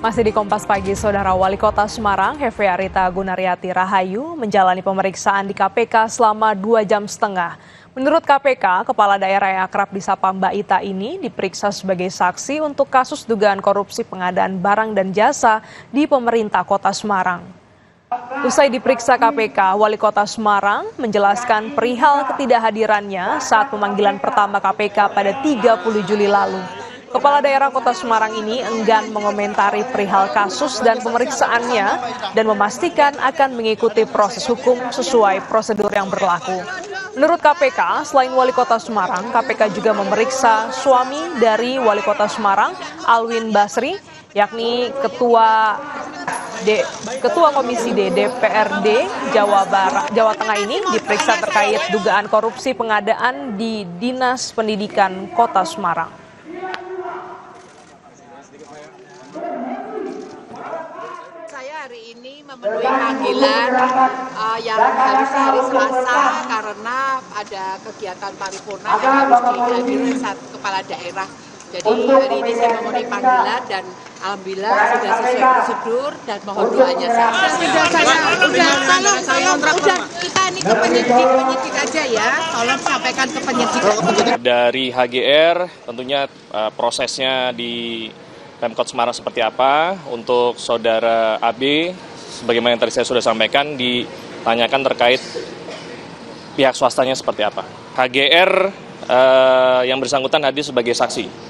Masih di Kompas Pagi, Saudara Wali Kota Semarang, Hefearita Gunariyati Rahayu, menjalani pemeriksaan di KPK selama 2,5 jam. Menurut KPK, Kepala Daerah yang akrab disapa Mbak Ita ini diperiksa sebagai saksi untuk kasus dugaan korupsi pengadaan barang dan jasa di pemerintah Kota Semarang. Usai diperiksa KPK, Wali Kota Semarang menjelaskan perihal ketidakhadirannya saat pemanggilan pertama KPK pada 30 Juli lalu. Kepala Daerah Kota Semarang ini enggan mengomentari perihal kasus dan pemeriksaannya dan memastikan akan mengikuti proses hukum sesuai prosedur yang berlaku. Menurut KPK, selain Wali Kota Semarang, KPK juga memeriksa suami dari Wali Kota Semarang, Alwin Basri, yakni Ketua Komisi D DPRD Jawa Tengah ini diperiksa terkait dugaan korupsi pengadaan di Dinas Pendidikan Kota Semarang. Saya hari ini memenuhi panggilan yang harusnya hari Selasa karena ada kegiatan paripurna yang harus dihadiri satu kepala daerah. Jadi hari ini saya memenuhi panggilan dan alhamdulillah sudah sesuai prosedur dan mohon doanya saya. Udah kita ini ke penyidik aja ya, tolong sampaikan ke penyidik. Dari HGR tentunya prosesnya di Pemkot Semarang seperti apa, untuk saudara AB, sebagaimana yang tadi saya sudah sampaikan, ditanyakan terkait pihak swastanya seperti apa. HGR yang bersangkutan hadir sebagai saksi.